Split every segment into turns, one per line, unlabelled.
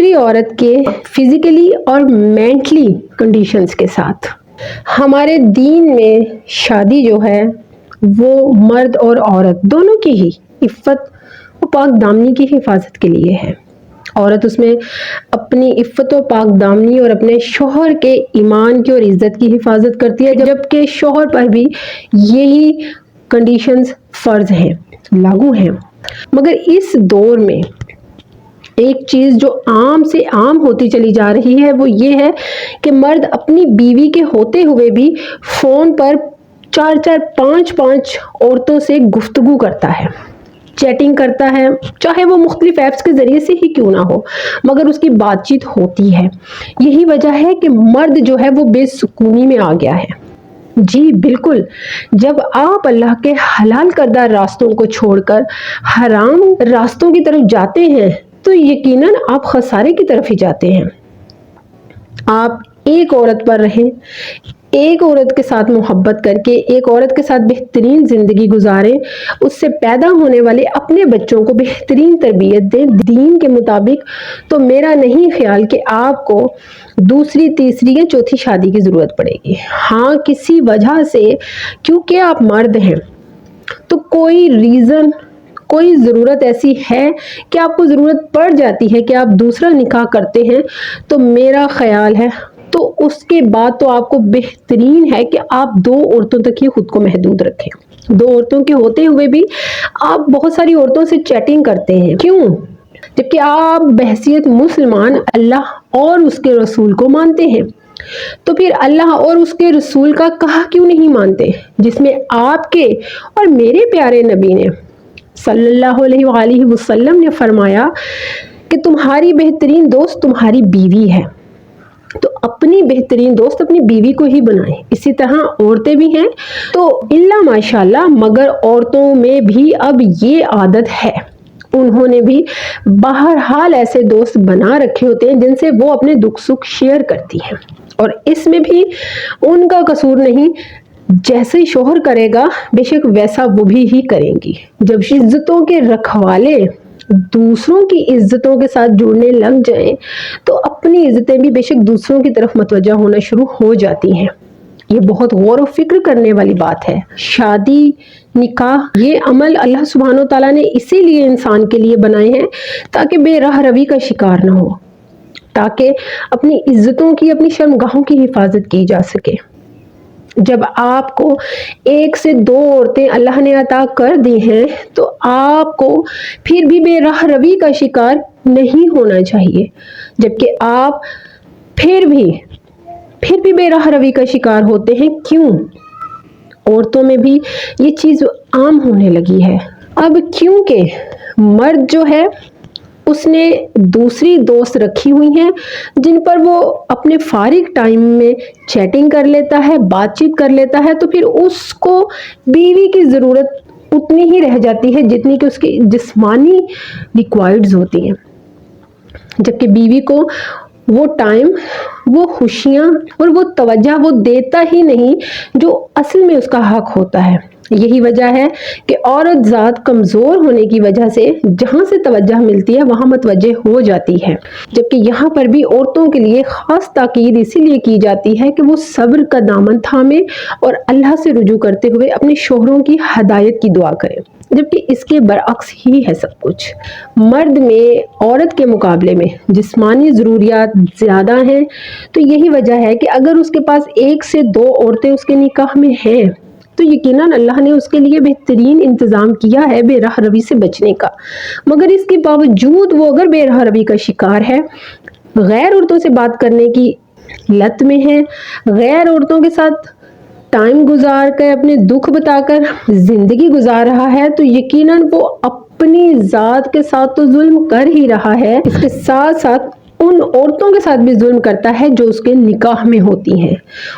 دوسری عورت کے فزیکلی اور مینٹلی کنڈیشنز کے ساتھ۔ ہمارے دین میں شادی جو ہے وہ مرد اور عورت دونوں کی ہی عفت و پاک دامنی کی حفاظت کے لیے ہے۔ عورت اس میں اپنی عفت و پاک دامنی اور اپنے شوہر کے ایمان کی اور عزت کی حفاظت کرتی ہے، جبکہ شوہر پر بھی یہی کنڈیشنز فرض ہیں، لاگو ہیں۔ مگر اس دور میں ایک چیز جو عام سے عام ہوتی چلی جا رہی ہے وہ یہ ہے کہ مرد اپنی بیوی کے ہوتے ہوئے بھی فون پر 4-5 عورتوں سے گفتگو کرتا ہے، چیٹنگ کرتا ہے، چاہے وہ مختلف ایپس کے ذریعے سے ہی کیوں نہ ہو، مگر اس کی بات چیت ہوتی ہے۔ یہی وجہ ہے کہ مرد جو ہے وہ بے سکونی میں آ گیا ہے۔ جی بالکل، جب آپ اللہ کے حلال کردہ راستوں کو چھوڑ کر حرام راستوں کی طرف جاتے ہیں تو یقیناً آپ خسارے کی طرف ہی جاتے ہیں۔ آپ ایک عورت پر رہیں، ایک عورت کے ساتھ محبت کر کے ایک عورت کے ساتھ بہترین زندگی گزاریں، اس سے پیدا ہونے والے اپنے بچوں کو بہترین تربیت دیں دین کے مطابق، تو میرا نہیں خیال کہ آپ کو دوسری، تیسری یا چوتھی شادی کی ضرورت پڑے گی۔ ہاں کسی وجہ سے، کیونکہ آپ مرد ہیں تو کوئی ریزن، کوئی ضرورت ایسی ہے کہ آپ کو ضرورت پڑ جاتی ہے کہ آپ دوسرا نکاح کرتے ہیں، تو میرا خیال ہے تو اس کے بعد تو آپ کو بہترین ہے کہ آپ 2 عورتوں تک ہی خود کو محدود رکھیں۔ 2 عورتوں کے ہوتے ہوئے بھی آپ بہت ساری عورتوں سے چیٹنگ کرتے ہیں، کیوں؟ جبکہ آپ بحیثیت مسلمان اللہ اور اس کے رسول کو مانتے ہیں، تو پھر اللہ اور اس کے رسول کا کہا کیوں نہیں مانتے، جس میں آپ کے اور میرے پیارے نبی نے صلی اللہ علیہ وآلہ وسلم نے فرمایا کہ تمہاری بہترین دوست تمہاری بیوی ہے، تو اپنی بہترین دوست اپنی بیوی کو ہی بنائیں۔ اسی طرح عورتیں بھی ہیں تو اللہ ماشاءاللہ، مگر عورتوں میں بھی اب یہ عادت ہے، انہوں نے بھی بہرحال ایسے دوست بنا رکھے ہوتے ہیں جن سے وہ اپنے دکھ سکھ شیئر کرتی ہیں، اور اس میں بھی ان کا قصور نہیں، جیسے شوہر کرے گا بے شک ویسا وہ بھی ہی کریں گی۔ جب عزتوں کے رکھوالے دوسروں کی عزتوں کے ساتھ جڑنے لگ جائیں تو اپنی عزتیں بھی بے شک دوسروں کی طرف متوجہ ہونا شروع ہو جاتی ہیں۔ یہ بہت غور و فکر کرنے والی بات ہے۔ شادی، نکاح، یہ عمل اللہ سبحانہ وتعالیٰ نے اسی لیے انسان کے لیے بنائے ہیں تاکہ بے راہ روی کا شکار نہ ہو، تاکہ اپنی عزتوں کی، اپنی شرمگاہوں کی حفاظت کی جا سکے۔ جب آپ کو 1 سے 2 عورتیں اللہ نے عطا کر دی ہیں تو آپ کو پھر بھی بے راہ روی کا شکار نہیں ہونا چاہیے، جبکہ آپ پھر بھی بے راہ روی کا شکار ہوتے ہیں۔ کیوں؟ عورتوں میں بھی یہ چیز عام ہونے لگی ہے اب، کیونکہ مرد جو ہے اس نے دوسری دوست رکھی ہوئی ہیں جن پر وہ اپنے فارغ ٹائم میں چیٹنگ کر لیتا ہے، بات چیت کر لیتا ہے، تو پھر اس کو بیوی کی ضرورت اتنی ہی رہ جاتی ہے جتنی کہ اس کی جسمانی ریکوائرڈز ہوتی ہیں، جبکہ بیوی کو وہ ٹائم، وہ خوشیاں اور وہ توجہ وہ دیتا ہی نہیں جو اصل میں اس کا حق ہوتا ہے۔ یہی وجہ ہے کہ عورت ذات کمزور ہونے کی وجہ سے جہاں سے توجہ ملتی ہے وہاں متوجہ ہو جاتی ہے، جبکہ یہاں پر بھی عورتوں کے لیے خاص تاکید اسی لیے کی جاتی ہے کہ وہ صبر کا دامن تھامے اور اللہ سے رجوع کرتے ہوئے اپنے شوہروں کی ہدایت کی دعا کریں، جبکہ اس کے برعکس ہی ہے سب کچھ۔ مرد میں عورت کے مقابلے میں جسمانی ضروریات زیادہ ہیں، تو یہی وجہ ہے کہ اگر اس کے پاس 1 سے 2 عورتیں اس کے نکاح میں ہیں تو یقیناً اللہ نے اس کے لیے بہترین انتظام کیا ہے بے راہ روی سے بچنے کا، مگر اس کے باوجود وہ اگر بے راہ روی کا شکار ہے، غیر عورتوں سے بات کرنے کی لت میں ہے، غیر عورتوں کے ساتھ ٹائم گزار کر اپنے دکھ بتا کر زندگی گزار رہا ہے، تو یقیناً وہ اپنی ذات کے ساتھ تو ظلم کر ہی رہا ہے، اس کے ساتھ ساتھ ان عورتوں کے ساتھ بھی ظلم کرتا ہے جو اس کے نکاح میں ہوتی ہیں۔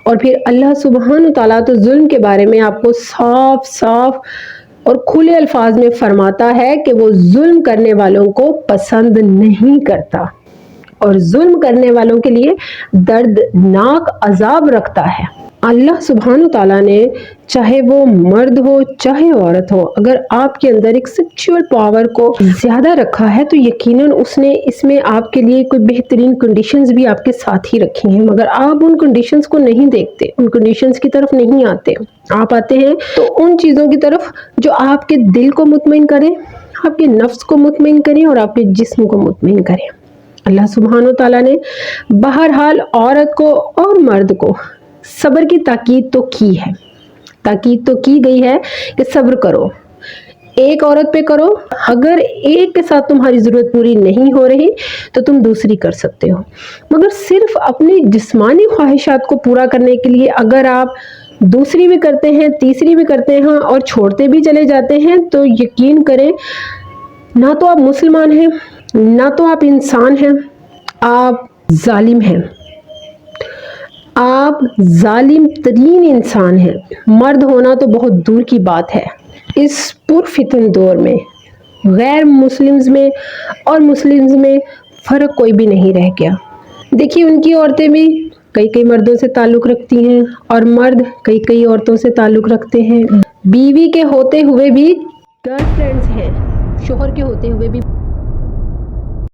اور پھر اللہ سبحانہ تعالیٰ تو ظلم کے بارے میں آپ کو صاف صاف اور کھلے الفاظ میں فرماتا ہے کہ وہ ظلم کرنے والوں کو پسند نہیں کرتا۔ اور ظلم کرنے والوں کے لیے دردناک عذاب رکھتا ہے۔ اللہ سبحانہ تعالیٰ نے چاہے وہ مرد ہو چاہے عورت ہو، اگر آپ کے اندر ایک سیکشول پاور کو زیادہ رکھا ہے تو یقیناً اس نے اس میں آپ کے لیے کوئی بہترین کنڈیشنز بھی آپ کے ساتھ ہی رکھی ہیں، مگر آپ ان کنڈیشنز کو نہیں دیکھتے، ان کنڈیشنز کی طرف نہیں آتے۔ آپ آتے ہیں تو ان چیزوں کی طرف جو آپ کے دل کو مطمئن کریں، آپ کے نفس کو مطمئن کریں اور آپ کے جسم کو مطمئن کریں۔ اللہ سبحانہ تعالیٰ نے بہرحال عورت کو اور مرد کو صبر کی تاکید تو کی ہے، تاکید تو کی گئی ہے کہ صبر کرو، ایک عورت پہ کرو، اگر ایک کے ساتھ تمہاری ضرورت پوری نہیں ہو رہی تو تم دوسری کر سکتے ہو، مگر صرف اپنی جسمانی خواہشات کو پورا کرنے کے لیے اگر آپ دوسری بھی کرتے ہیں، تیسری بھی کرتے ہیں اور چھوڑتے بھی چلے جاتے ہیں تو یقین کریں نہ تو آپ مسلمان ہیں، نہ تو آپ انسان ہیں، آپ ظالم ہیں، آپ ظالم ترین انسان ہیں۔ مرد ہونا تو بہت دور کی بات ہے، اس پرفتن دور میں غیر مسلمز میں اور مسلمز میں فرق کوئی بھی نہیں رہ گیا۔ دیکھیے ان کی عورتیں بھی کئی مردوں سے تعلق رکھتی ہیں اور مرد کئی عورتوں سے تعلق رکھتے ہیں، بیوی کے ہوتے ہوئے بھی گرل فرینڈز ہیں، شوہر کے ہوتے ہوئے بھی